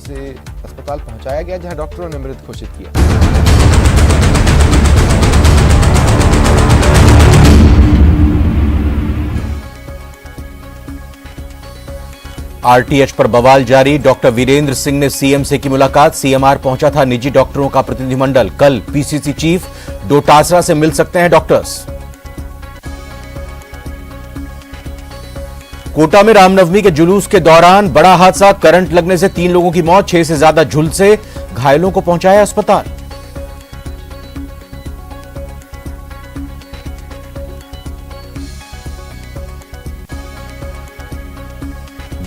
उसे अस्पताल पहुंचाया गया जहां डॉक्टरों ने मृत घोषित किया। आरटीएच पर बवाल जारी। डॉक्टर वीरेंद्र सिंह ने सीएम से की मुलाकात। सीएमआर पहुंचा था निजी डॉक्टरों का प्रतिनिधिमंडल। कल पीसीसी चीफ डोटासरा से मिल सकते हैं डॉक्टर्स। कोटा में रामनवमी के जुलूस के दौरान बड़ा हादसा। करंट लगने से 3 लोगों की मौत, 6 से ज्यादा झुलसे, घायलों को पहुंचाया अस्पताल।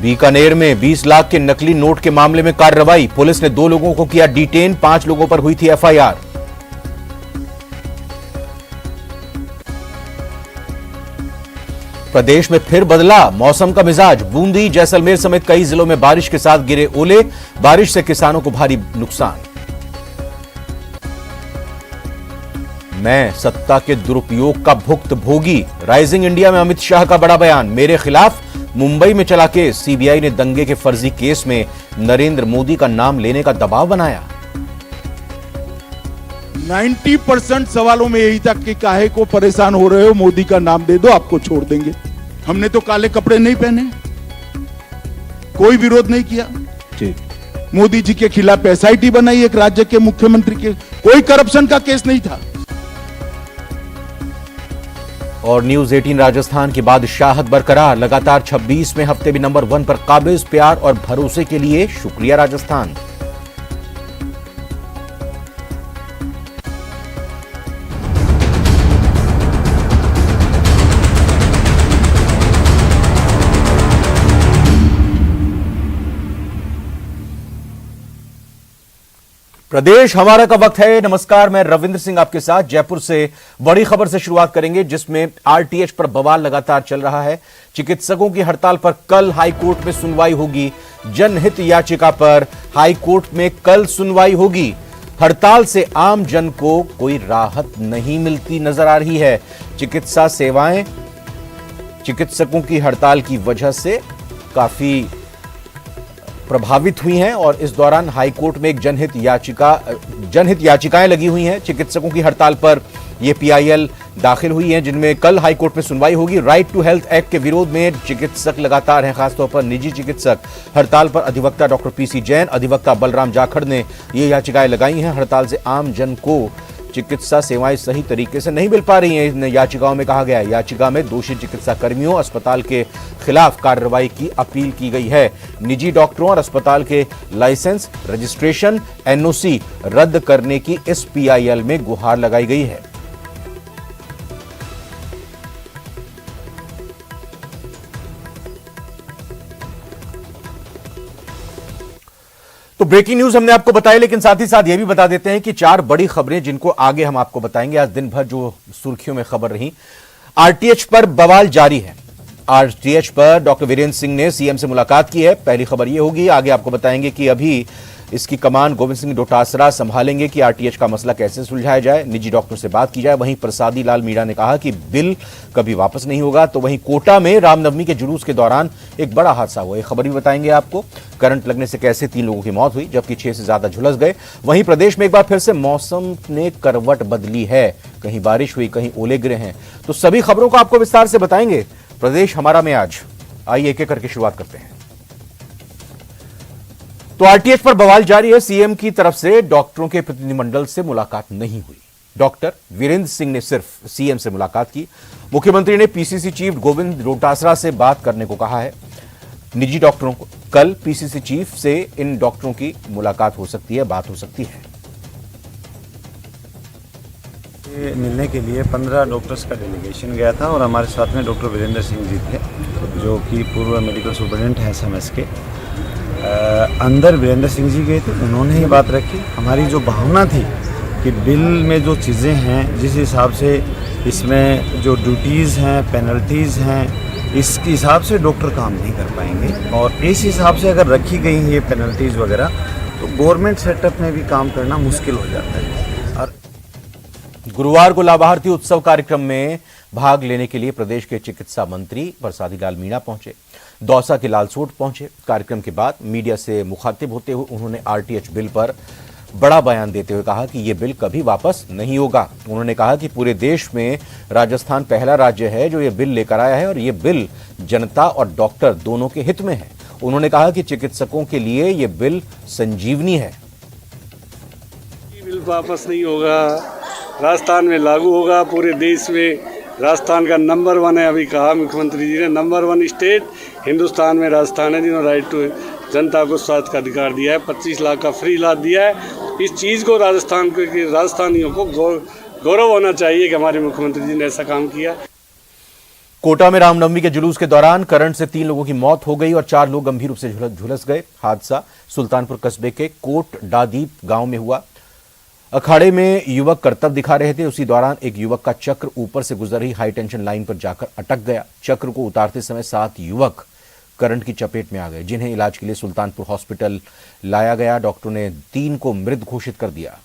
बीकानेर में 20 लाख के नकली नोट के मामले में कार्रवाई। पुलिस ने 2 लोगों को किया डिटेन, 5 लोगों पर हुई थी एफआईआर। प्रदेश में फिर बदला मौसम का मिजाज। बूंदी, जैसलमेर समेत कई जिलों में बारिश के साथ गिरे ओले। बारिश से किसानों को भारी नुकसान। मैं सत्ता के दुरुपयोग का भुक्तभोगी। राइजिंग इंडिया में अमित शाह का बड़ा बयान। मेरे खिलाफ मुंबई में चला केस। सीबीआई ने दंगे के फर्जी केस में नरेंद्र मोदी का नाम लेने का दबाव बनाया। 90% सवालों में यही था कि काहे को परेशान हो रहे हो, मोदी का नाम दे दो आपको छोड़ देंगे। हमने तो काले कपड़े नहीं पहने, कोई विरोध नहीं किया। मोदी जी के खिलाफ एसआईटी बनाई एक राज्य के मुख्यमंत्री के, कोई करप्शन का केस नहीं था। और न्यूज 18 राजस्थान की बादशाहत बरकरार। लगातार 26वें हफ्ते भी नंबर 1 पर काबिज। प्यार और भरोसे के लिए शुक्रिया राजस्थान। प्रदेश हमारा का वक्त है। नमस्कार, मैं रविंद्र सिंह आपके साथ। जयपुर से बड़ी खबर से शुरुआत करेंगे जिसमें आरटीएच पर बवाल लगातार चल रहा है। चिकित्सकों की हड़ताल पर कल हाईकोर्ट में सुनवाई होगी। जनहित याचिका पर हाईकोर्ट में कल सुनवाई होगी। हड़ताल से आम जन को कोई राहत नहीं मिलती नजर आ रही है। चिकित्सा सेवाएं चिकित्सकों की हड़ताल की वजह से काफी प्रभावित हुई हैं और इस दौरान हाईकोर्ट में एक जनहित याचिकाएं लगी हुई हैं। चिकित्सकों की हड़ताल पर यह पीआईएल दाखिल हुई हैं जिनमें कल हाईकोर्ट में सुनवाई होगी। राइट टू हेल्थ एक्ट के विरोध में चिकित्सक लगातार हैं, खासतौर पर निजी चिकित्सक। हड़ताल पर अधिवक्ता डॉक्टर पीसी जैन, अधिवक्ता बलराम जाखड़ ने ये याचिकाएं लगाई हैं। हड़ताल से आम जन को चिकित्सा सेवाएं सही तरीके से नहीं मिल पा रही हैं। इन याचिकाओं में कहा गया है, याचिका में दोषी चिकित्सा कर्मियों, अस्पताल के खिलाफ कार्रवाई की अपील की गई है। निजी डॉक्टरों और अस्पताल के लाइसेंस, रजिस्ट्रेशन, एनओसी रद्द करने की इस पीआईएल में गुहार लगाई गई है। तो ब्रेकिंग न्यूज हमने आपको बताया, लेकिन साथ ही साथ यह भी बता देते हैं कि 4 बड़ी खबरें जिनको आगे हम आपको बताएंगे। आज दिन भर जो सुर्खियों में खबर रही, आरटीएच पर बवाल जारी है। आरटीएच पर डॉक्टर वीरेंद्र सिंह ने सीएम से मुलाकात की है। पहली खबर यह होगी, आगे आपको बताएंगे कि अभी इसकी कमान गोविंद सिंह डोटासरा संभालेंगे कि आरटीएच का मसला कैसे सुलझाया जाए, निजी डॉक्टर से बात की जाए। वहीं प्रसादी लाल मीणा ने कहा कि बिल कभी वापस नहीं होगा। तो वहीं कोटा में रामनवमी के जुलूस के दौरान एक बड़ा हादसा हुआ, एक खबर भी बताएंगे आपको। करंट लगने से कैसे 3 लोगों की मौत हुई जबकि 6 से ज्यादा झुलस गए। वहीं प्रदेश में एक बार फिर से मौसम ने करवट बदली है, कहीं बारिश हुई, कहीं ओले गिरे हैं। तो सभी खबरों को आपको विस्तार से बताएंगे प्रदेश हमारा में आज। आइए एक एक करके शुरुआत करते हैं। तो आरटीएच पर बवाल जारी है। सीएम की तरफ से डॉक्टरों के प्रतिनिधिमंडल से मुलाकात नहीं हुई। डॉक्टर वीरेंद्र सिंह ने सिर्फ सीएम से मुलाकात की। मुख्यमंत्री ने पीसीसी चीफ गोविंद डोटासरा से बात करने को कहा है। निजी डॉक्टरों को कल पीसीसी चीफ से इन डॉक्टरों की मुलाकात हो सकती है, बात हो सकती है। मिलने के लिए 15 डॉक्टर्स का डेलीगेशन गया था और हमारे साथ में डॉक्टर वीरेंद्र सिंह जी थे जो कि पूर्व मेडिकल सुपरिटेंडेंट हैं एसएमएस के। अंदर वीरेंद्र सिंह जी गए थे, उन्होंने ही बात रखी। हमारी जो भावना थी कि बिल में जो चीज़ें हैं, जिस हिसाब से इसमें जो ड्यूटीज़ हैं, पेनल्टीज़ हैं, इस हिसाब से डॉक्टर काम नहीं कर पाएंगे और इस हिसाब से अगर रखी गई हैं ये पेनल्टीज़ वगैरह तो गवर्नमेंट सेटअप में भी काम करना मुश्किल हो जाता है। और गुरुवार को लाभार्थी उत्सव कार्यक्रम में भाग लेने के लिए प्रदेश के चिकित्सा मंत्री प्रसादी लाल मीणा पहुंचे। दौसा के लालसोट पहुंचे। कार्यक्रम के बाद मीडिया से मुखातिब होते हुए उन्होंने आरटीएच बिल पर बड़ा बयान देते हुए कहा कि यह बिल कभी वापस नहीं होगा। उन्होंने कहा कि पूरे देश में राजस्थान पहला राज्य है जो यह बिल लेकर आया है और यह बिल जनता और डॉक्टर दोनों के हित में है। उन्होंने कहा कि चिकित्सकों के लिए यह बिल संजीवनी है। बिल वापस नहीं होगा, राजस्थान में लागू होगा। पूरे देश में राजस्थान का नंबर 1 है, अभी कहा मुख्यमंत्री जी ने, नंबर 1 स्टेट हिंदुस्तान में राजस्थान है, जिन्होंने राइट टू जनता को स्वास्थ्य का अधिकार दिया है, 25 लाख का फ्री इलाज दिया है। इस चीज़ को राजस्थानियों को गौरव होना चाहिए कि हमारे मुख्यमंत्री जी ने ऐसा काम किया। कोटा में रामनवमी के जुलूस के दौरान करंट से 3 लोगों की मौत हो गई और 4 लोग गंभीर रूप से झुलस गए। हादसा सुल्तानपुर कस्बे के कोट डादीप गांव में हुआ। अखाड़े में युवक करतब दिखा रहे थे, उसी दौरान एक युवक का चक्र ऊपर से गुजर रही हाई टेंशन लाइन पर जाकर अटक गया। चक्र को उतारते समय 7 युवक करंट की चपेट में आ गए, जिन्हें इलाज के लिए सुल्तानपुर हॉस्पिटल लाया गया। डॉक्टरों ने 3 को मृत घोषित कर दिया।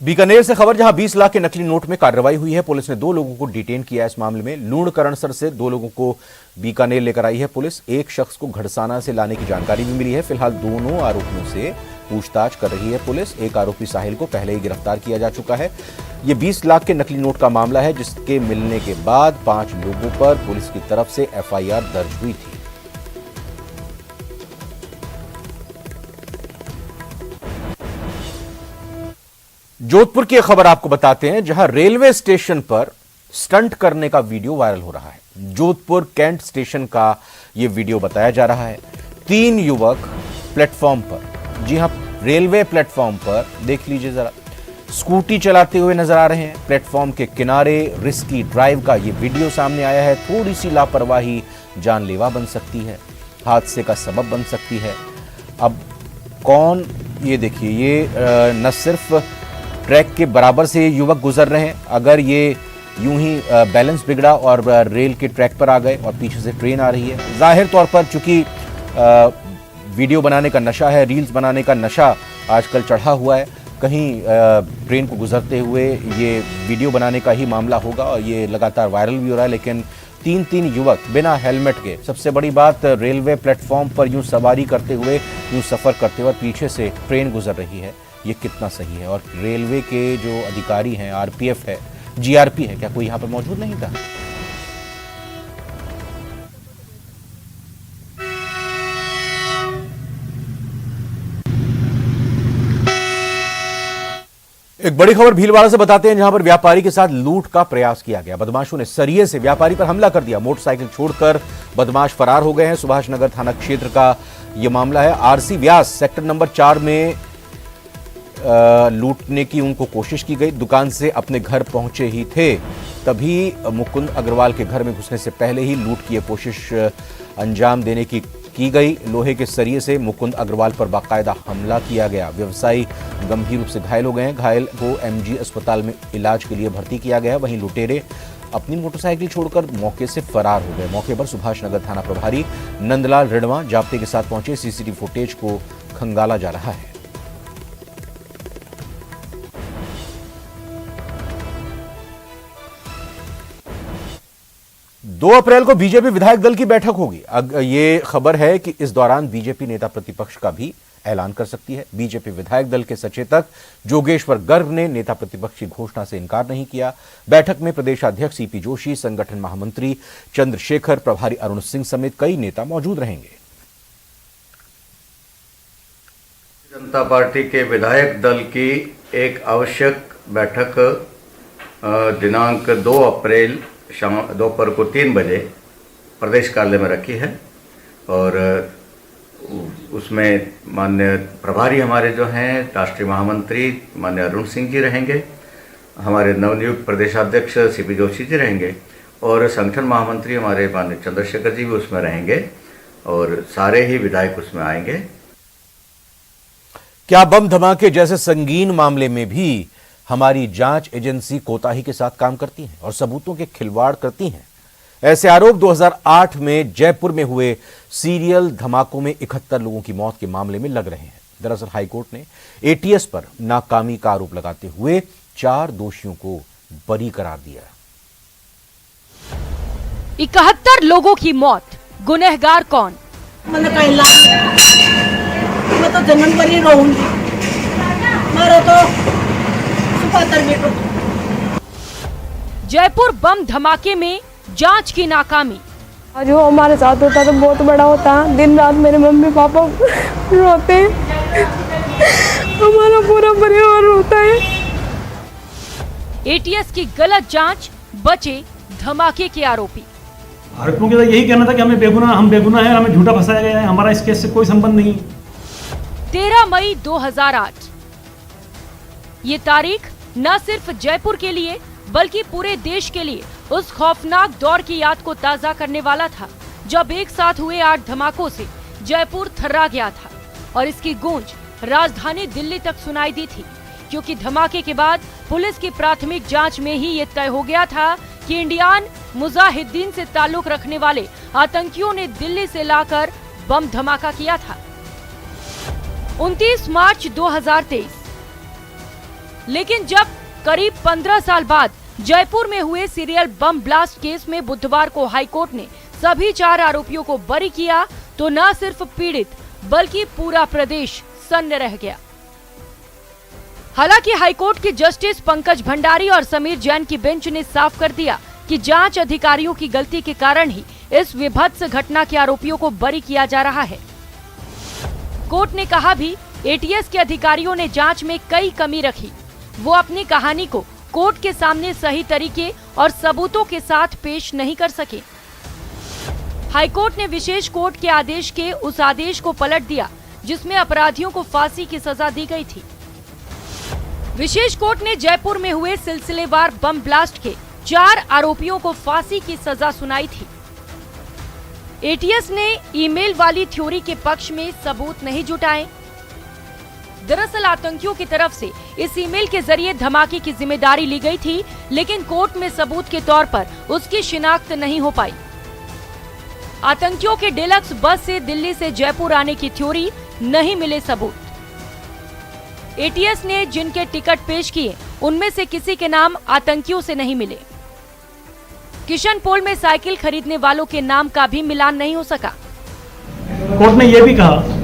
बीकानेर से खबर, जहां 20 लाख के नकली नोट में कार्रवाई हुई है। पुलिस ने 2 लोगों को डिटेन किया। इस मामले में लूणकरणसर से 2 लोगों को बीकानेर लेकर आई है पुलिस। एक शख्स को घड़साना से लाने की जानकारी भी मिली है। फिलहाल दोनों आरोपियों से पूछताछ कर रही है पुलिस। एक आरोपी साहिल को पहले ही गिरफ्तार किया जा चुका है। यह 20 लाख के नकली नोट का मामला है, जिसके मिलने के बाद 5 लोगों पर पुलिस की तरफ से एफआईआर दर्ज हुई थी। जोधपुर की एक खबर आपको बताते हैं, जहां रेलवे स्टेशन पर स्टंट करने का वीडियो वायरल हो रहा है। जोधपुर कैंट स्टेशन का यह वीडियो बताया जा रहा है। 3 युवक प्लेटफॉर्म पर, जी हां, रेलवे प्लेटफॉर्म पर देख लीजिए जरा, स्कूटी चलाते हुए नजर आ रहे हैं। प्लेटफॉर्म के किनारे रिस्की ड्राइव का यह वीडियो सामने आया है। थोड़ी सी लापरवाही जानलेवा बन सकती है, हादसे का सबब बन सकती है। अब कौन, ये देखिए, ये न सिर्फ ट्रैक के बराबर से युवक गुजर रहे हैं, अगर ये यूं ही बैलेंस बिगड़ा और रेल के ट्रैक पर आ गए और पीछे से ट्रेन आ रही है, जाहिर तौर पर चूंकि वीडियो बनाने का नशा है, रील्स बनाने का नशा आजकल चढ़ा हुआ है, कहीं ट्रेन को गुजरते हुए ये वीडियो बनाने का ही मामला होगा और ये लगातार वायरल भी हो रहा है। लेकिन 3 युवक बिना हेलमेट के, सबसे बड़ी बात, रेलवे प्लेटफॉर्म पर यूं सवारी करते हुए, यूं सफर करते हुए पीछे से ट्रेन गुजर रही है, ये कितना सही है? और रेलवे के जो अधिकारी हैं, आरपीएफ है, जीआरपी है, क्या कोई यहां पर मौजूद नहीं था? एक बड़ी खबर भीलवाड़ा से बताते हैं, जहां पर व्यापारी के साथ लूट का प्रयास किया गया। बदमाशों ने सरिये से व्यापारी पर हमला कर दिया। मोटरसाइकिल छोड़कर बदमाश फरार हो गए हैं। सुभाष नगर थाना क्षेत्र का यह मामला है। आरसी व्यास सेक्टर नंबर 4 में लूटने की उनको कोशिश की गई। दुकान से अपने घर पहुंचे ही थे, तभी मुकुंद अग्रवाल के घर में घुसने से पहले ही लूट की कोशिश अंजाम देने की गई। लोहे के सरिये से मुकुंद अग्रवाल पर बाकायदा हमला किया गया। व्यवसायी गंभीर रूप से घायल हो गए हैं। घायल को एमजी अस्पताल में इलाज के लिए भर्ती किया गया। वहीं लुटेरे अपनी मोटरसाइकिल छोड़कर मौके से फरार हो गए। मौके पर सुभाष नगर थाना प्रभारी नंदलाल रिड़वा जाब्ते के साथ पहुंचे। सीसीटीवी फुटेज को खंगाला जा रहा है। 2 अप्रैल को बीजेपी विधायक दल की बैठक होगी। ये खबर है कि इस दौरान बीजेपी नेता प्रतिपक्ष का भी ऐलान कर सकती है। बीजेपी विधायक दल के सचेतक जोगेश्वर गर्ग ने नेता प्रतिपक्ष की घोषणा से इनकार नहीं किया। बैठक में प्रदेशाध्यक्ष सीपी जोशी, संगठन महामंत्री चंद्रशेखर, प्रभारी अरुण सिंह समेत कई नेता मौजूद रहेंगे। जनता पार्टी के विधायक दल की एक आवश्यक बैठक दिनांक 2 अप्रैल शाम दोपहर को 3 बजे प्रदेश कार्यालय में रखी है और उसमें माननीय प्रभारी हमारे जो हैं राष्ट्रीय महामंत्री माननीय अरुण सिंह जी रहेंगे, हमारे नवनियुक्त प्रदेशाध्यक्ष सीपी जोशी जी रहेंगे और संगठन महामंत्री हमारे माननीय चंद्रशेखर जी भी उसमें रहेंगे और सारे ही विधायक उसमें आएंगे। क्या बम धमाके जैसे संगीन मामले में भी हमारी जांच एजेंसी कोताही के साथ काम करती है और सबूतों के खिलवाड़ करती हैं? ऐसे आरोप 2008 में जयपुर में हुए सीरियल धमाकों में 71 लोगों की मौत के मामले में लग रहे हैं। दरअसल हाईकोर्ट ने एटीएस पर नाकामी का आरोप लगाते हुए 4 दोषियों को बरी करार दिया है। 71 लोगों की मौत, गुनहगार कौन? मैंने कहला मैं तो जन्म पर ही रहूंगी, मारो तो सुपातर बेटो। जयपुर बम धमाके में जांच की नाकामी। जो हमारे साथ होता तो बहुत बड़ा होता। दिन रात मेरे मम्मी पापा रोते हैं, हमारा पूरा परिवार रोता है। एटीएस की गलत जांच, बचे धमाके के आरोपी। आरोपियों का यही कहना था कि हम बेगुनाह हैं, हमें झूठा फंसाया गया है, हमारा इस केस से कोई संबंध नहीं। 13 मई 2008 ये तारीख न सिर्फ जयपुर के लिए बल्कि पूरे देश के लिए उस खौफनाक दौर की याद को ताजा करने वाला था जब एक साथ हुए 8 धमाकों से जयपुर थर्रा गया था और इसकी गूंज राजधानी दिल्ली तक सुनाई दी थी, क्योंकि धमाके के बाद पुलिस की प्राथमिक जांच में ही ये तय हो गया था कि इंडियन मुजाहिदीन से ताल्लुक रखने वाले आतंकियों ने दिल्ली से लाकर बम धमाका किया था। 29 मार्च 2023। लेकिन जब करीब 15 साल बाद जयपुर में हुए सीरियल बम ब्लास्ट केस में बुधवार को हाईकोर्ट ने सभी 4 आरोपियों को बरी किया, तो न सिर्फ पीड़ित बल्कि पूरा प्रदेश सन्न रह गया। हालांकि हाईकोर्ट के जस्टिस पंकज भंडारी और समीर जैन की बेंच ने साफ कर दिया कि जांच अधिकारियों की गलती के कारण ही इस विभत्स घटना के आरोपियों को बरी किया जा रहा है। कोर्ट ने कहा भी एटीएस के अधिकारियों ने जांच में कई कमी रखी, वो अपनी कहानी को कोर्ट के सामने सही तरीके और सबूतों के साथ पेश नहीं कर सके। हाईकोर्ट ने विशेष कोर्ट के आदेश के उस आदेश को पलट दिया जिसमें अपराधियों को फांसी की सजा दी गई थी। विशेष कोर्ट ने जयपुर में हुए सिलसिलेवार बम ब्लास्ट के 4 आरोपियों को फांसी की सजा सुनाई थी। एटीएस ने ईमेल वाली थ्योरी के पक्ष में सबूत नहीं जुटाए। दरअसल आतंकियों की तरफ से इस ईमेल के जरिए धमाके की जिम्मेदारी ली गई थी, लेकिन कोर्ट में सबूत के तौर पर उसकी शिनाख्त नहीं हो पाई। आतंकियों के डिलक्स बस से दिल्ली से जयपुर आने की थ्योरी, नहीं मिले सबूत। एटीएस ने जिनके टिकट पेश किए उनमें से किसी के नाम आतंकियों से नहीं मिले। किशन पोल में साइकिल खरीदने वालों के नाम का भी मिलान नहीं हो सका। कोर्ट ने यह भी कहा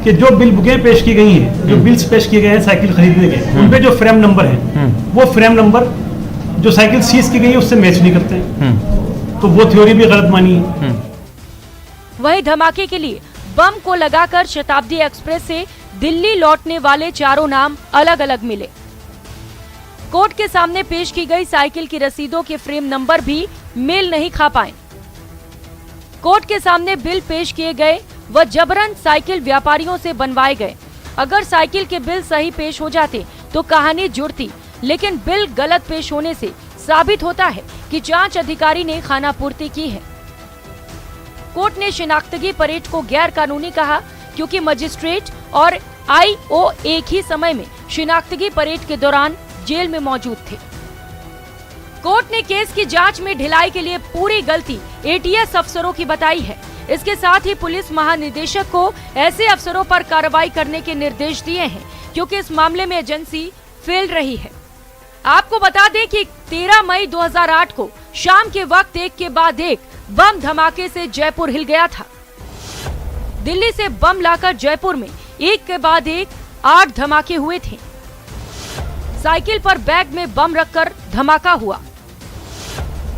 कि जो बिल बुकें पेश की गई हैं, जो बिल्स पेश किए गए हैं साइकिल खरीदने के, उनपे जो फ्रेम नंबर है वो फ्रेम नंबर जो साइकिल सीज की गई है उससे मैच नहीं करते हैं, तो वो थ्योरी भी गलत मानी है। वहीं धमाके के लिए बम को लगाकर शताब्दी एक्सप्रेस से दिल्ली लौटने वाले 4 नाम अलग अलग मिले। कोर्ट के सामने पेश की गई साइकिल की रसीदों के फ्रेम नंबर भी मेल नहीं खा पाए। कोर्ट के सामने बिल पेश किए गए व जबरन साइकिल व्यापारियों से बनवाए गए। अगर साइकिल के बिल सही पेश हो जाते तो कहानी जुड़ती, लेकिन बिल गलत पेश होने से साबित होता है कि जांच अधिकारी ने खानापूर्ति की है। कोर्ट ने शिनाख्तगी परेड को गैर कानूनी कहा क्योंकि मजिस्ट्रेट और आईओ एक ही समय में शिनाख्तगी परेड के दौरान जेल में मौजूद थे। कोर्ट ने केस की जांच में ढिलाई के लिए पूरी गलती एटीएस अफसरों की बताई है। इसके साथ ही पुलिस महानिदेशक को ऐसे अफसरों पर कार्रवाई करने के निर्देश दिए हैं क्योंकि इस मामले में एजेंसी फेल रही है। आपको बता दें कि 13 मई 2008 को शाम के वक्त एक के बाद एक बम धमाके से जयपुर हिल गया था। दिल्ली से बम लाकर जयपुर में एक के बाद एक 8 धमाके हुए थे। साइकिल पर बैग में बम रखकर धमाका हुआ।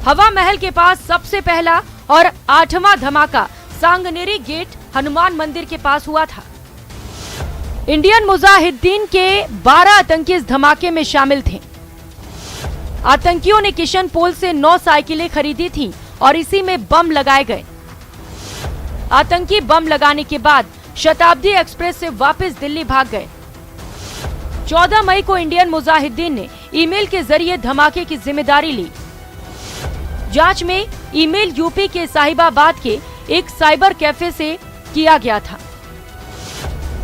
हवा महल के पास सबसे पहला और 8वां धमाका सांगनेरी गेट हनुमान मंदिर के पास हुआ था। इंडियन मुजाहिदीन के 12 आतंकी इस धमाके में शामिल थे। आतंकियों ने किशन पोल से 9 साइकिलें खरीदी थीं और इसी में बम लगाए गए। आतंकी बम लगाने के बाद शताब्दी एक्सप्रेस से वापस दिल्ली भाग गए। 14 मई को इंडियन मुजाहिदीन ने ईमेल के जरिए धमाके की जिम्मेदारी ली। जांच में ईमेल यूपी के साहिबाबाद के एक साइबर कैफे से किया गया था।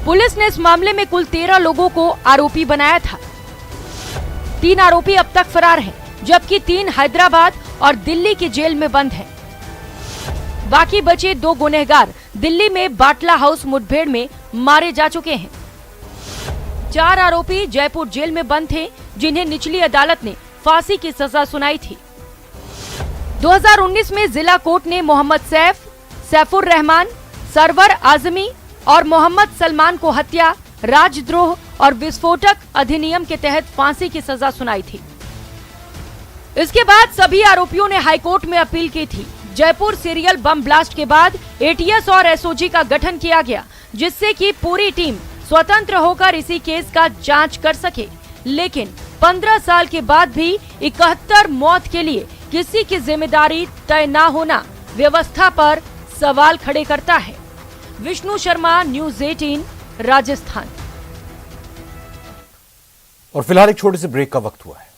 पुलिस ने इस मामले में कुल 13 लोगों को आरोपी बनाया था। 3 आरोपी अब तक फरार हैं, जबकि 3 हैदराबाद और दिल्ली की जेल में बंद हैं। बाकी बचे 2 गुनहगार दिल्ली में बाटला हाउस मुठभेड़ में मारे जा चुके हैं। 4 आरोपी जयपुर जेल में बंद थे, जिन्हें निचली अदालत ने फांसी की सजा सुनाई थी। 2019 में जिला कोर्ट ने मोहम्मद सैफुर रहमान, सरवर आजमी और मोहम्मद सलमान को हत्या, राजद्रोह और विस्फोटक अधिनियम के तहत फांसी की सजा सुनाई थी। इसके बाद सभी आरोपियों ने हाईकोर्ट में अपील की थी। जयपुर सीरियल बम ब्लास्ट के बाद एटीएस और एसओजी का गठन किया गया, जिससे कि पूरी टीम स्वतंत्र होकर इसी केस का जांच कर सके। लेकिन 15 साल के बाद भी 71 मौत के लिए किसी की जिम्मेदारी तय न होना व्यवस्था पर सवाल खड़े करता है। विष्णु शर्मा, न्यूज़ 18, राजस्थान। और फिलहाल एक छोटे से ब्रेक का वक्त हुआ है।